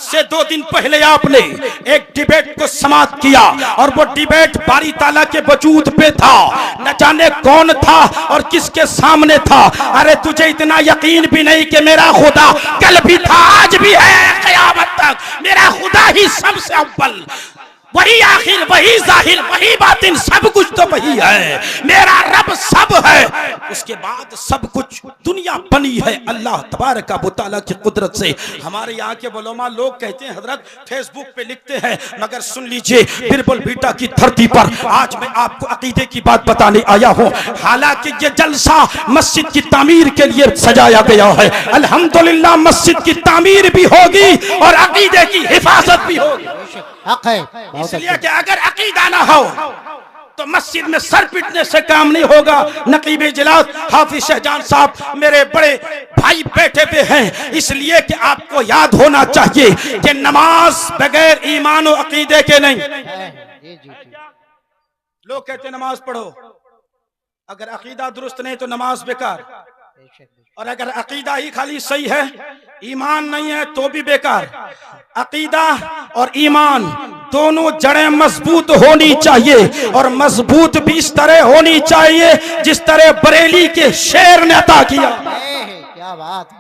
से 2 दिन पहले आपने एक डिबेट को समाप्त किया और वो डिबेट बारी ताला के वजूद पे था। न जाने कौन था और किसके सामने था। अरे तुझे इतना यकीन भी नहीं कि मेरा खुदा कल भी था, आज भी है, क़यामत तक मेरा खुदा ही सबसे अव्वल, वही आखिर, वही जाहिर, वही बातिन, सब कुछ तो वही है। मेरा रब सब है, उसके बाद सब कुछ दुनिया बनी है अल्लाह तबारक व तआला की कुदरत से। हमारे यहाँ के उलमा लोग कहते हैं हजरत फेसबुक पे लिखते हैं, मगर सुन लीजिए बिरबल बीटा की धरती पर आज मैं आपको अकीदे की बात बताने आया हूँ। हालांकि ये जलसा मस्जिद की तामीर के लिए सजाया गया है, अल्हम्दुलिल्लाह मस्जिद की तामीर भी होगी और अकीदे की हिफाजत भी होगी। हक है, इसलिए कि अगर अकीदा ना हो तो मस्जिद में सर पीटने से काम नहीं होगा। नकीब इजलास हाफिज शहजान साहब मेरे बड़े भाई बैठे हुए हैं, इसलिए कि आपको याद होना चाहिए कि नमाज बगैर ईमान और अकीदे के नहीं। लोग कहते हैं नमाज पढ़ो, अगर अकीदा दुरुस्त नहीं तो नमाज बेकार, और अगर अकीदा ही खाली सही है, ईमान नहीं है तो भी बेकार। अकीदा और ईमान दोनों जड़ें मजबूत होनी चाहिए और मजबूत भी इस तरह होनी चाहिए जिस तरह बरेली के शेर ने अता किया। क्या बात है।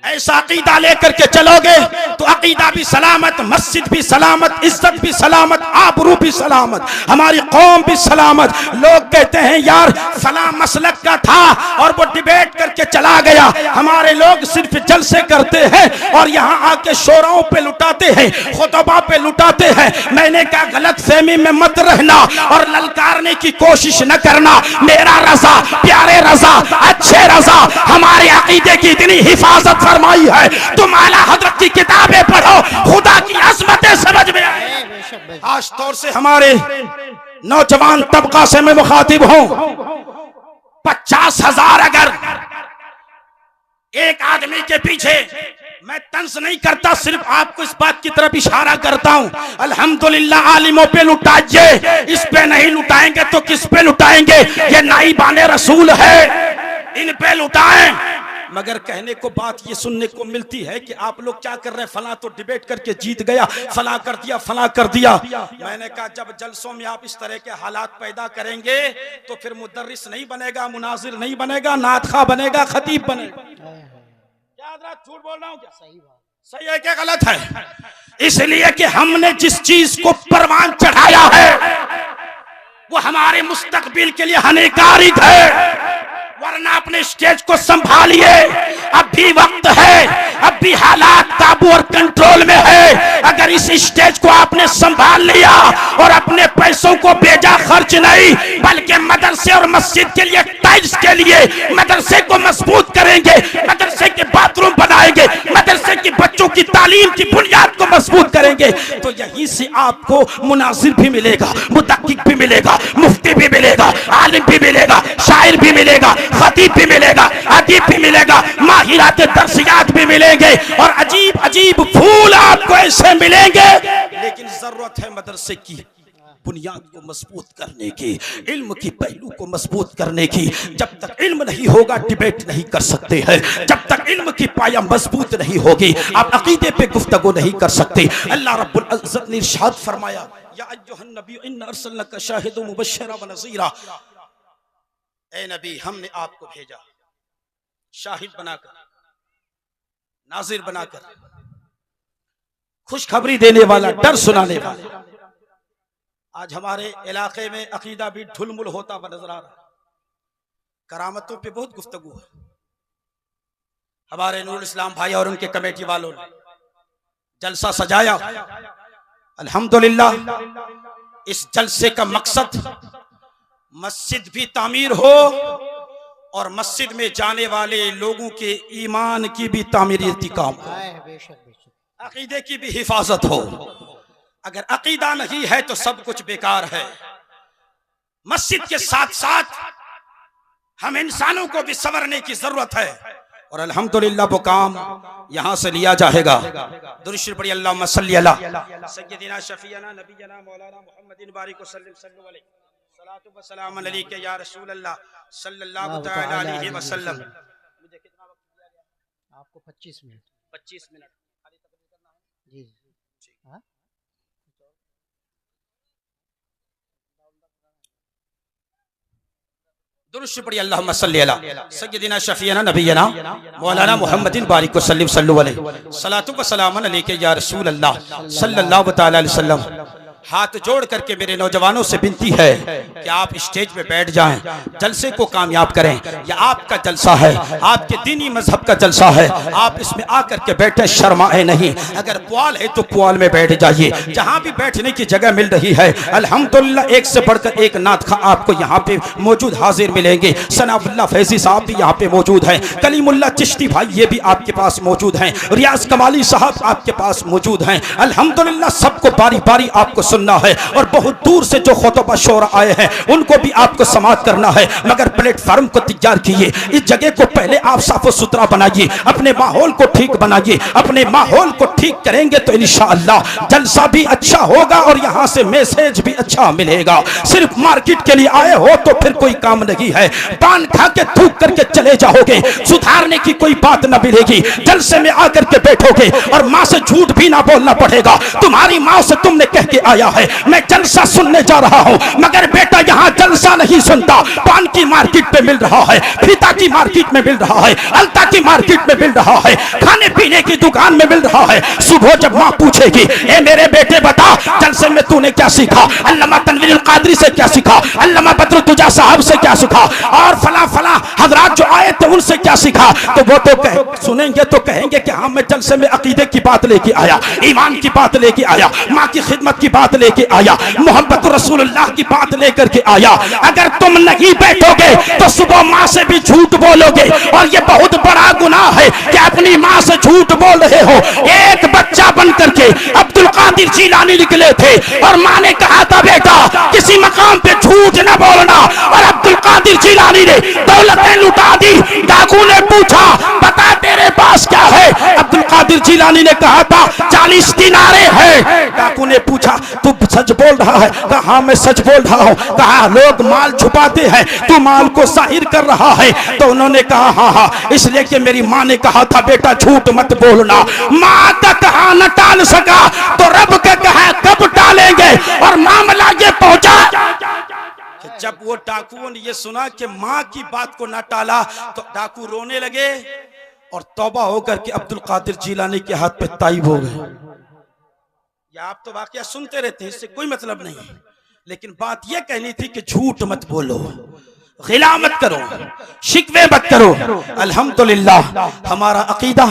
ऐसा अकीदा लेकर के चलोगे तो अकीदा भी सलामत, मस्जिद भी सलामत, इज्जत भी सलामत, आबरू भी सलामत, हमारी कौम भी सलामत। लोग कहते हैं यार फला मसलक का था और वो डिबेट करके चला गया। हमारे लोग सिर्फ जलसे करते हैं और यहाँ आके शोराओं पे लुटाते हैं, खुतबा पे लुटाते हैं। मैंने कहा गलत फहमी में मत रहना और ललकारने की कोशिश न करना। मेरा रजा, प्यारे रजा, अच्छे रजा हमारे अकीदे की इतनी हिफाजत फरमाई है। तुम आला हजरत की किताबें पढ़ो, खुदा की अजमतें समझ में आए। खास तौर से हमारे नौजवान तबका से मैं मुखातिब हूं। 50,000 अगर एक आदमी के पीछे, मैं तंज नहीं करता, सिर्फ आपको इस बात की तरफ इशारा करता हूं। अल्हम्दुलिल्लाह आलिमों पे लुटाइए, इस पे नहीं लुटाएंगे तो किस पे लुटाएंगे? ये नाइबाने रसूल है, इन पे लुटाएं। मगर कहने को बात ये सुनने को मिलती है कि आप लोग क्या कर रहे हैं, फला तो डिबेट करके जीत गया, फला कर दिया, फला कर दिया। मैंने कहा जब जलसों में आप इस तरह के हालात पैदा करेंगे तो फिर मुदर्रिस नहीं बनेगा, मुनाजिर नहीं बनेगा, नातखा बनेगा, खतीब बनेगा। क्या झूठ बोल रहा हूँ क्या? सही है क्या गलत है? इसलिए कि हमने जिस चीज को परवान चढ़ाया है वो हमारे मुस्तकबिल के लिए हानिकारक है, वरना अपने स्टेज को संभालिए। अब भी वक्त है, अब भी हालात काबू और कंट्रोल में है। अगर इस स्टेज को आपने संभाल लिया और अपने पैसों को बेजा खर्च नहीं बल्कि मदरसे और मस्जिद के लिए, टाइल्स के लिए मदरसे को मजबूत करेंगे, मदरसे के बाथरूम बनाएंगे, मदरसे की बच्चों की तालीम की बुनियाद को मजबूत करेंगे, तो यहीं से आपको मुनाजिर भी मिलेगा, मुतक्किक भी मिलेगा, मुफ्ती भी मिलेगा, आलिम भी मिलेगा, शायर भी मिलेगा, खतीब भी मिलेगा, अदीब भी मिलेगा, माहिरात दर्सियात भी मिलेंगे और अजीब अजीब फूल आपको ऐसे मिलेंगे। लेकिन जरूरत है मदरसे की बुनियाद को मजबूत करने की, इल्म की पहलू को मजबूत करने की। जब तक इल्म नहीं होगा डिबेट नहीं कर सकते हैं, जब तक इल्म की पाया मजबूत नहीं होगी आप अकीदे पे गुफ्तगू नहीं कर सकते। अल्लाह रब्बुल इज्जत ने इरशाद फरमाया, या अय्युहन नबी इन्ना अर्सलनाका शाहिदन मुबश्शिरा व नज़ीरा, ए नबी हमने आपको भेजा शाहिद बनाकर, नाजिर बनाकर, खुशखबरी देने वाला, डर सुनाने वाला। आज हमारे इलाके में अकीदा भी ढुलमुल होता हुआ नजर आ रहा है। करामतों पे बहुत गुफ्तगू है। हमारे नूरुल इस्लाम भाई और उनके कमेटी वालों ने जलसा सजाया, अल्हम्दुलिल्लाह। इस जलसे का मकसद मस्जिद भी तामीर हो और मस्जिद में जाने वाले लोगों के ईमान की भी तामीरी काम हो, अकीदे की भी हिफाजत हो। अगर अकीदा नहीं है तो सब कुछ बेकार है। मस्जिद के साथ साथ हम इंसानों को भी संवरने की जरूरत है और अल्हम्दुलिल्लाह वो काम यहाँ से लिया जाएगा। दुरूद शरीफ पढ़िए, अल्लाहुम्मा सल्ली अला सय्यदिना शफीअना नबीना मौलाना मुहम्मदिन बारिक वसल्लम सल्लल्लाहु अलैहि सलातु व सलाम अलैका या रसूल अल्लाह सल्लल्लाहु तआला अलैहि वसल्लम। मुझे कितना वक्त दिया गया? आपको 25 मिनट। 25 मिनट खाली तकरीर करना है। जी हाँ? दुरुस्त पढ़िए अल्लाहुम्मा सल्ली अला सय्यदिना शफीना नबीना मौलाना मुहम्मदिन बारिक वसल्लम सल्लल्लाहु अलैहि सलातु व सलामन अलैका या रसूल अल्लाह सल्लल्लाहु तआला अलैहि वसल्लम। हाथ जोड़ करके मेरे नौजवानों से विनती है कि आप स्टेज पे बैठ जाएं, जलसे को कामयाब करें। यह आपका जलसा है, आपके दीनी मजहब का जलसा है, आप इसमें आकर के बैठे, शर्माए नहीं। अगर पुआल है तो पुआल में बैठ जाइए, जहां भी बैठने की जगह मिल रही है। अल्हम्दुलिल्लाह, एक से बढ़कर एक नात खा आपको यहाँ पे मौजूद हाजिर मिलेंगे। सनाउल्लाह फैजी साहब भी यहाँ पे मौजूद हैं, कलीमुल्लाह चिश्ती भाई ये भी आपके पास मौजूद हैं, रियाज कमाली साहब आपके पास मौजूद हैं। अल्हम्दुलिल्लाह, सबको बारी बारी आपको सुनना है। और बहुत दूर से जो खुतबा शोरा आए हैं उनको भी आपको समाअत करना है, मगर प्लेटफार्म को तैयार कीजिए। इस जगह को पहले आप साफ सुथरा बनाइए, अपने माहौल को ठीक बनाइए। अपने माहौल को ठीक करेंगे तो इंशाअल्लाह जलसा भी अच्छा होगा और यहाँ से मैसेज भी अच्छा मिलेगा। सिर्फ मार्केट के लिए आए हो तो फिर कोई काम नहीं है, पान खा के थूक करके चले जाओगे, सुधारने की कोई बात न मिलेगी। जलसे में आकर के बैठोगे और माँ से झूठ भी ना बोलना पड़ेगा। तुम्हारी माँ से तुमने कह के आया है मैं जलसा सुनने जा रहा हूँ, मगर बेटा यहाँ जलसा नहीं सुनता। पान की मार्केट पे मिल रहा है, फीता की मार्केट में मिल रहा है, अलता की मार्केट में मिल रहा है, खाने पीने की दुकान में मिल रहा है। सुबह जब माँ पूछेगी ए मेरे बेटे बता जलसे में तूने क्या सीखा, अल्लामा तनवीर कादरी से क्या सीखा, अल्लामा बदरुद्दोजा साहब से क्या सीखा, और फला फला हजरात जो आए थे उनसे क्या सीखा, तो वो तो सुनेंगे तो कहेंगे कि हाँ मैं जलसे में अकीदे की बात लेके आया, ईमान की बात लेके आया, माँ की खिदमत की बात लेके आया, मोहब्बत रसूलुल्लाह की बात लेकर के आया। अगर तुम नहीं बैठोगे तो सुबह माँ से भी झूठ बोलोगे, और ये बहुत बड़ा गुनाह है कि अपनी माँ से झूठ बोल रहे हो। एक बच्चा बन करके अब्दुल कादिर जीलानी निकले थे और माँ ने कहा था बेटा किसी मकाम पे झूठ न बोलना, और अब्दुल कादिर जीलानी ने दौलतें लुटा दी। डाकू ने पूछा बता तेरे पास क्या है, अब्दुल कादिर जीलानी ने कहा था 40 दिनारे हैं। डाकू ने पूछा तू सच बोल रहा है, कहा हाँ मैं सच बोल रहा हूँ। कहा लोग माल छुपाते हैं, तू माल को जाहिर कर रहा है। तो उन्होंने कहा हाँ हाँ, इसलिए कि मेरी माँ ने कहा था बेटा झूठ मत बोलना। माँ का कहा न टाल सका तो रब का कहा कब टालेंगे, और मामला ये पहुंचा कि जब वो डाकुओं ने ये सुना कि माँ की बात को न टाला तो डाकू रोने लगे और तौबा होकर के अब्दुल कादिर जीलानी के हाथ पे ताइब हो गए। या आप तो वाकया सुनते रहते हैं, इससे कोई मतलब नहीं, लेकिन बात यह कहनी थी कि झूठ मत बोलो, गिला मत करो, शिकवे मत करो। अल्हम्दुलिल्लाह हमारा अकीदा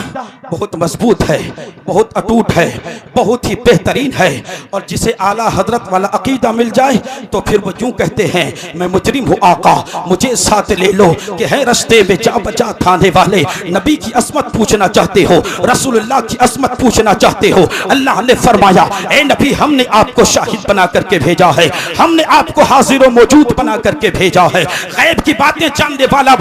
बहुत मजबूत है, बहुत अटूट है, बहुत ही बेहतरीन है। और जिसे आला हजरत वाला अकीदा मिल जाए तो फिर वो यूं कहते हैं मैं मुजरिम हूँ आका मुझे साथ ले लो, कि है रस्ते में जा बचा थाने वाले। नबी की असमत पूछना चाहते हो, रसूलुल्लाह की असमत पूछना चाहते हो, अल्लाह ने फरमाया ए नबी हमने आपको शाहिद बना करके भेजा है, हमने आपको हाजिर मौजूद बना करके भेजा है, गैब की बातें जानने वाला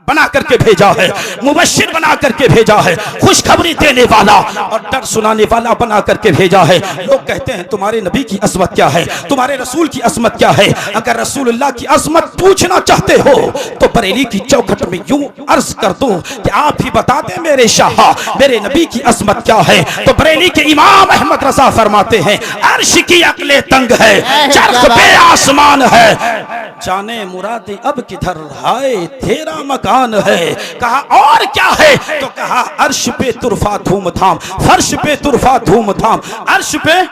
बना करके भेजा है, मुबश्शिर बना करके भेजा है, खुशखबरी देने वाला और डर सुनाने वाला बना करके भेजा है। लोग कहते हैं तुम्हारे नबी की असमत क्या है, तुम्हारे रसूल की असमत क्या है। अगर रसूलुल्लाह की असमत पूछना चाहते हो तो बरेली की चौखट में यूं अर्ज कर दो कि आप ही बता दें मेरे शाह मेरे नबी की असमत क्या है। तो बरेली के इमाम अहमद रजा फरमाते हैं अर्श की अकले तंग है, चरख पे आसमान है, जाने मुरादे अब किधर हाय तेरा मकान है। कहा और क्या है, तो कहा अर्श पे तुरफा धूमधाम, फर्श पे तुरफा धूमधाम, अर्श पे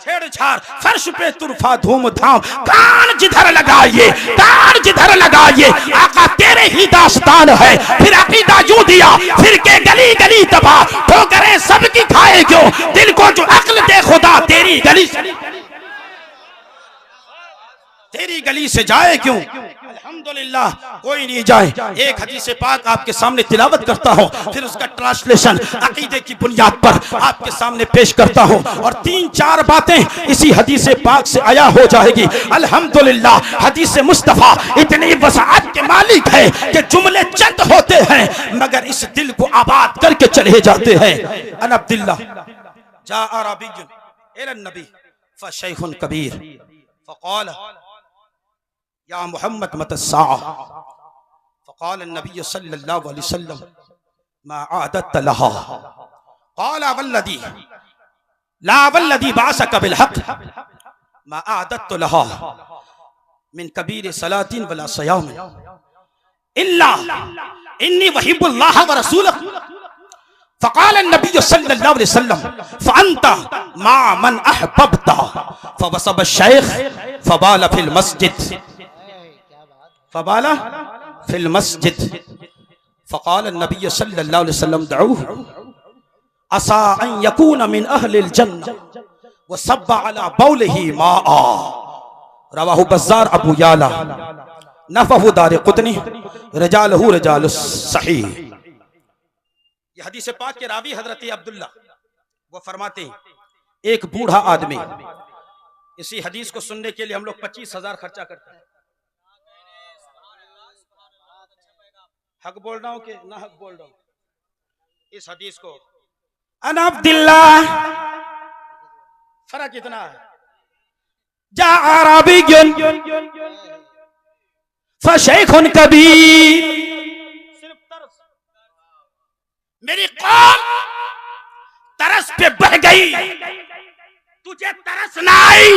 छेड़छाड़, फर्श पे तुरफा धूमधाम, कान जिधर लगाइए, कान जिधर लगाइए, आका तेरे ही दास्तान है। फिर अकीदा यूं दिया फिर के गली गली तबाह, ठोकरें सबकी खाए क्यों, दिल को जो अक्ल दे खुदा तेरी गली तेरी गली से जाए क्यों। अल्हम्दुलिल्लाह कोई नहीं जाए। एक हदीस पाक आपके सामने तिलावत करता हूँ, फिर उसका ट्रांसलेशन अकीदे की बुनियाद पर आपके सामने पेश करता हूँ, और 3-4 बातें इसी हदीस पाक से आया हो जाएगी। अल्हम्दुलिल्लाह हदीस मुस्तफा इतनी वसाअत के मालिक है कि जुमले चंद होते हैं मगर इस दिल को आबाद करके चले जाते हैं। अन अब्दुल्लाह जा अरबिय्युन इलन नबी फशैखुन कबीर फक़ाल या मोहम्मद मतस्साअ, फ़क़ाल नबी सल्लल्लाहु अलैहि वसल्लम मा आदत लहा, क़ाल वल्लदी ला वल्लदी बासक बिल हक़ मा आदतु लहा मिन कबीर सलातिन वला सयाम इल्ला इन्नी वहिब्बुल्लाह व रसूलहु फ़क़ाल नबी सल्लल्लाहु अलैहि वसल्लम फ़अन्त मा मन अहबब्ता फ़वसब शेख फ़बाला फिल मस्जिद फ़बाला फिल मस्जिद फ़क़ाल नबी सल्लल्लाहु अलैहि वसल्लम दऊहु असा अन यकून मिन अहलिल जन्नह व सब्बा अला बौलिही माआ रवाहु बज़्ज़ार अबू याला नफ़हु दारिक़ुतनी रिजालहु रिजालुस सहीह। ये हदीस पाक के रावी हजरत अब्दुल्ला वो फरमाते हैं एक बूढ़ा आदमी, इसी हदीस को सुनने के लिए हम लोग 25,000 खर्चा करते हैं। हक बोल रहा हूं कि ना हक बोल रहा हूं? इस हदीस को अन अब्दुल्ला फर्क इतना है जा अरबियन फशैखुन कबीर। सिर्फ तरस, मेरी कौम तरस पे बह गई, तुझे तरस ना आई।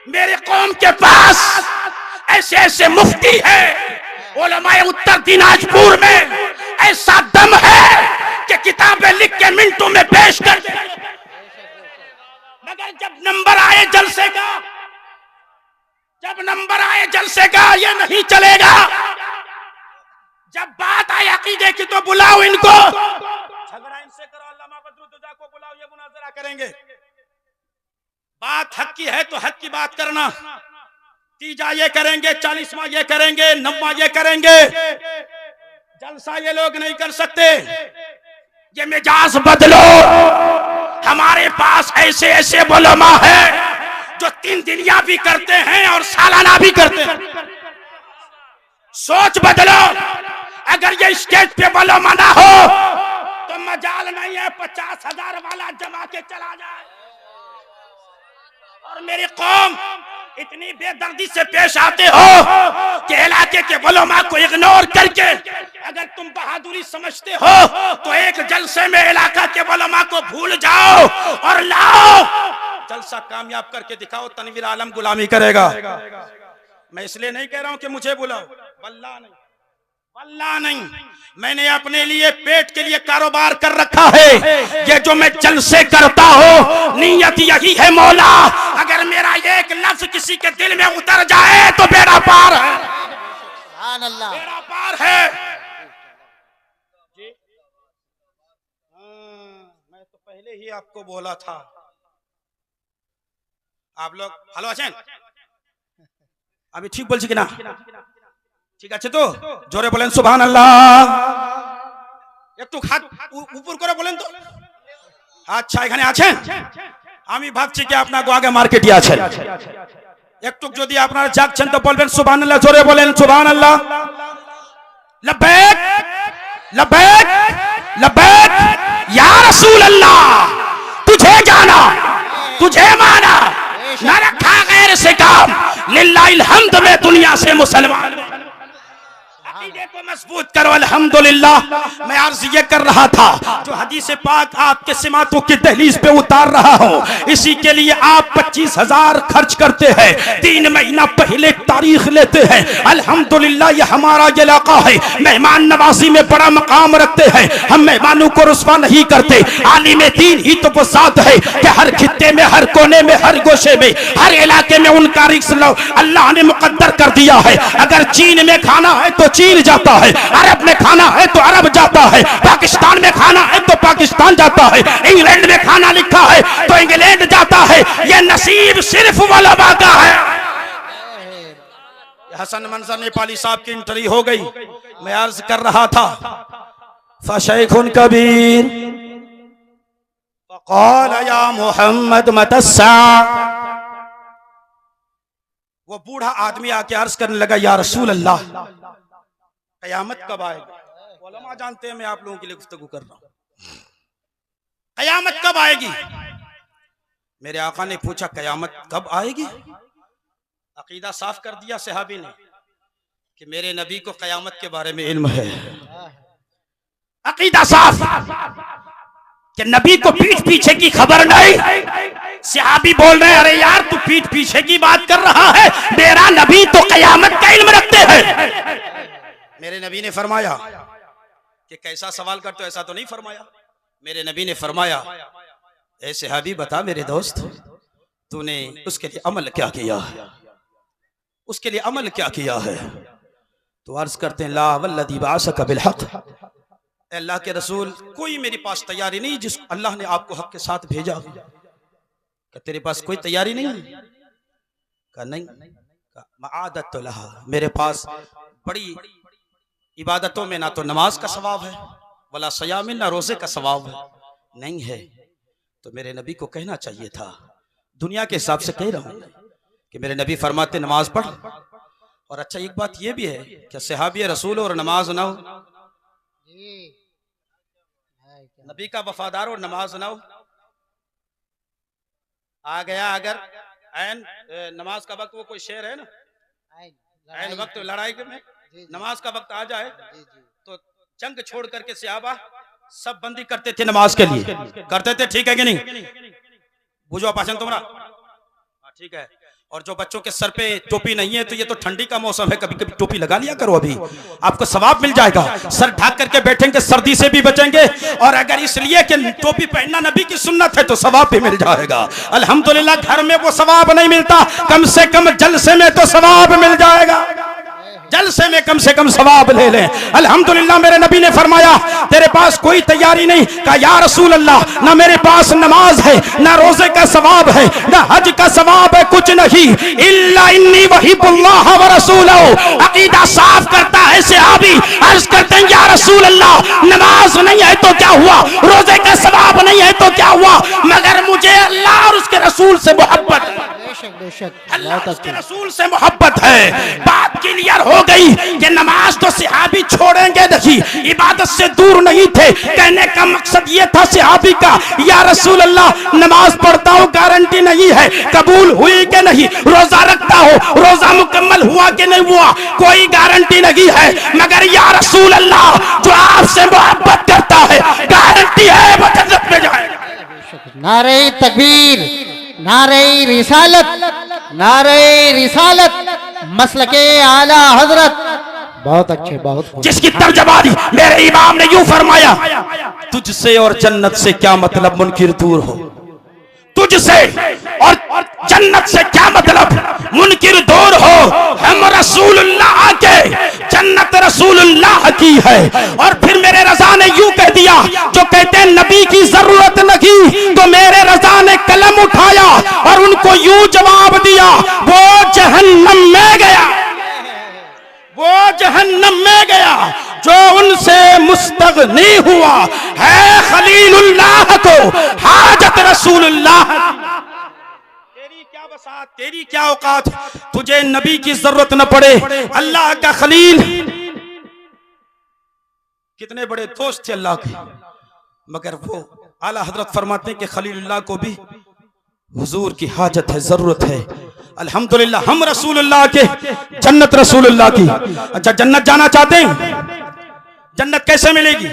मेरे कौम के पास ऐसे ऐसे मुफ्ती है, उलमाए उत्तर दिनाजपुर में ऐसा दम है कि किताबें लिख के मिनटों में पेश कर दे, मगर जब नंबर आए जलसे का, जब नंबर आए जलसे का ये नहीं चलेगा। जब बात आए अकीदे की तो बुलाओ इनको, झगड़ा इनसे करो, अल्लामा बदरुद्दोजा को बुलाओ, ये मुनाजरा करेंगे। बात हक की है तो हक की बात करना, तीजा ये करेंगे, 40वां ये करेंगे, 9वां ये करेंगे, जलसा ये लोग नहीं कर सकते। ये मिजाज बदलो। हमारे पास ऐसे ऐसे उलमा है जो 3 दिनिया भी करते हैं और सालाना भी करते हैं। सोच बदलो। अगर ये स्टेज पे उलमा ना हो तो मजाल नहीं है 50,000 वाला जमा के चला जाए। और मेरी कौम इतनी बेदर्दी से पेश आते हो कि इलाके के उलमा को इग्नोर करके अगर तुम बहादुरी समझते हो तो एक जलसे में इलाका के उलमा को भूल जाओ और लाओ, जलसा कामयाब करके दिखाओ। तनवीर आलम गुलामी करेगा। मैं इसलिए नहीं कह रहा हूं कि मुझे बुलाओ, वल्लाह नहीं, वल्लाह नहीं। मैंने अपने लिए पेट के लिए कारोबार कर रखा है। ये जो मैं जलसे करता हूँ नीयत यही है मौला, अगर मेरा एक लफ्ज किसी के दिल में उतर जाए तो बेड़ा पार है, सुभान अल्लाह, बेड़ा पार है। जी मैं तो पहले ही आपको बोला था। आप लोग हेलो आছেন अभी ठीक बोलছি কিনা? ঠিক আছে তো? জোরে বলেন সুবহানাল্লাহ। একটু হাত উপর করে বলেন তো। আচ্ছা এখানে আছেন? আমি ভাবছি কি আপনাকে আগে মার্কেটে আছেন। একটু যদি আপনারা জাগছেন তো বলবেন সুবহানাল্লাহ, জোরে বলেন সুবহানাল্লাহ। লব্বैक लब्बैक लब्बैक या रसूल अल्लाह, तुझे जाना तुझे माना, न रखा गैर से काम, लिल्लाहिल हम्द में दुनिया से मुसलमान। अकीदे को मजबूत करो। अल्हम्दुलिल्लाह। मैं अर्ज ये कर रहा था, जो हदीस पाक आपके सिमातों की दहलीज पे उतार रहा हूँ, इसी के लिए आप 25,000 खर्च करते हैं। 3 महीना पहले तारीख लेते हैं। अल्हम्दुलिल्लाह ये हमारा इलाका है, मेहमान नवाजी में बड़ा मकाम रखते हैं। हम मेहमानों को रुस्वा नहीं करते। आलिम दीन ही तो वो साथ है कि हर खित्ते में, हर कोने में, हर गोशे में, हर इलाके में उनका रिज़्क़ अल्लाह ने मुकद्दर कर दिया है। अगर चीन में खाना है तो चीन जाता है, अरब में खाना है तो अरब जाता है, पाकिस्तान में खाना है तो पाकिस्तान जाता है, इंग्लैंड में खाना लिखा है तो इंग्लैंड जाता है। ये नसीब सिर्फ उलमा का है। हसन मंजर नेपाली साहब की इंटरव्यू हो गई। मैं अर्ज कर रहा था फशैखुन कबीर क़ाल या मोहम्मद मतस्सा। वो बूढ़ा आदमी आके अर्ज करने लगा या रसूल अल्लाह, कयामत कब आएगी? उलमा जानते हैं मैं आप लोगों के लिए गुफ्तगू कर रहा हूं। कयामत कब आएगी? मेरे आका ने पूछा कयामत कब आएगी? अकीदा साफ कर दिया सहाबी ने कि मेरे नबी को कयामत के बारे में इल्म है। अकीदा साफ। कि नबी को पीठ पीछे की खबर नहीं। सहाबी बोल रहे हैं अरे यार तू पीठ पीछे की बात कर रहा है, मेरा नबी तो कयामत का इल्म रखते हैं। मेरे नबी ने फरमाया कि कैसा सवाल करते हो, ऐसा तो नहीं फरमाया। मेरे नबी ने फरमाया ऐ सहाबी बता मेरे दोस्त, तूने उसके लिए अमल क्या किया है, उसके लिए अमल क्या किया है। तो अर्ज करते हैं ला वल्लदी बाअसका बिल हक, अल्लाह के रसूल कोई मेरे पास तैयारी नहीं जिस अल्लाह ने आपको हक के साथ भेजा। क्या तेरे पास कोई तैयारी नहीं? कहा नहीं। आदत तो लहा, मेरे पास बड़ी इबादतों में ना तो नमाज का सवाब है, वला सयाम ना रोजे का सवाब नहीं है। तो मेरे नबी को कहना चाहिए था, दुनिया के हिसाब से कह रहा हूं कि मेरे नबी फरमाते नमाज पढ़। और अच्छा एक बात यह भी है कि सहाबी रसूल और नमाज ना हो, नबी का वफादार और नमाज ना हो, आ गया अगर ऐन नमाज का वक्त, वो कोई शेर है ना, ऐन वक्त लड़ाई में नमाज का वक्त आ जाए तो जंग छोड़ करके सहाबा सब बंदी करते थे नमाज के लिए, करते थे, ठीक है कि नहीं? बुझो पाचन तुम्हारा, ठीक है। और जो बच्चों के सर पे टोपी नहीं है तो ये तो ठंडी का मौसम है, कभी कभी टोपी लगा लिया करो, अभी आपको सवाब मिल जाएगा। सर ढक करके बैठेंगे, सर्दी से भी बचेंगे, और अगर इसलिए कि टोपी पहनना नबी की सुन्नत है तो सवाब भी मिल जाएगा। अल्हम्दुलिल्लाह घर में वो सवाब नहीं मिलता, कम से कम जलसे में तो सवाब मिल जाएगा, जलसे में कम से कम सवाब ले लें। अल्हम्दुलिल्लाह मेरे नबी ने फरमाया तेरे पास कोई तैयारी नहीं। कहा या रसूल अल्लाह ना मेरे पास नमाज है, ना रोजे का सवाब है, ना हज का सवाब है, कुछ नहीं। इल्ला इन्नी वहिब्बुल्लाह व रसूलहू, अकीदा साफ करता है सहाबी, अर्ज करते हैं या रसूल अल्लाह नमाज नहीं है तो क्या हुआ, रोजे का सवाब नहीं है तो क्या हुआ, मगर मुझे अल्लाह और उसके रसूल से मोहब्बत है, अल्लाह के रसूल से मोहब्बत है। बात क्लियर हो गई कि नमाज तो सहाबी छोड़ेंगे नहीं, इबादत से दूर नहीं थे। कहने का मकसद ये था सहाबी का, या रसूल अल्लाह नमाज पढ़ता हूँ गारंटी नहीं है कबूल हुई कि नहीं, रोजा रखता हो रोजा मुकम्मल हुआ कि नहीं हुआ कोई गारंटी नहीं है, मगर या रसूल अल्लाह जो आपसे मोहब्बत करता है गारंटी है वो जन्नत में जाएगा। नारे तकबीर, नारे रिसालत, नारे रिसालत, मसलके आला हजरत। बहुत अच्छे, बहुत जिसकी तर्जमानी मेरे इमाम ने यूं फरमाया, तुझसे और जन्नत से क्या मतलब मुनकिर दूर हो, तुझसे और जन्नत से क्या मतलब मुनकिर दूर हो, हम रसूलुल्लाह के, जन्नत रसूलुल्लाह की है। और फिर मेरे रजा ने यूं कह दिया, जो कहते हैं नबी की जरूरत नहीं, तो मेरे रजा ने कलम उठाया और उनको यूं जवाब दिया, वो जहन्नम में गया, वो जहन्नम में गया जो उनसे मुस्तगनी हुआ है खलीलुल्लाह को हाजत रसूलुल्लाह। तेरी क्या वसात, तेरी क्या औकात, तुझे नबी की जरूरत न पड़े। अल्लाह का खलील, कितने बड़े दोस्त थे अल्लाह के, मगर वो आला हजरत फरमाते हैं कि खलीलुल्लाह को भी हुजूर की हाजत है, जरूरत है। अल्हम्दुलिल्लाह हम रसूलुल्लाह के, जन्नत रसूलुल्लाह की। अच्छा जन्नत जाना चाहते हैं, जन्नत कैसे मिलेगी,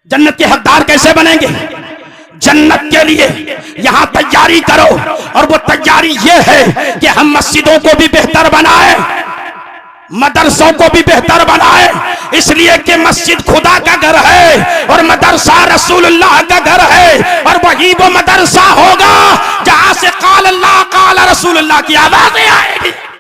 जन्नत के हकदार कैसे बनेंगे? जन्नत के लिए यहां तैयारी करो, और वो तैयारी ये है कि हम मस्जिदों को भी बेहतर बनाए, मदरसों को भी बेहतर बनाए, इसलिए कि मस्जिद खुदा का घर है और मदरसा रसूलुल्लाह का घर है, और वही वो मदरसा होगा जहां से काल अल्लाह काल रसूलुल्लाह की आवाजें आएगी।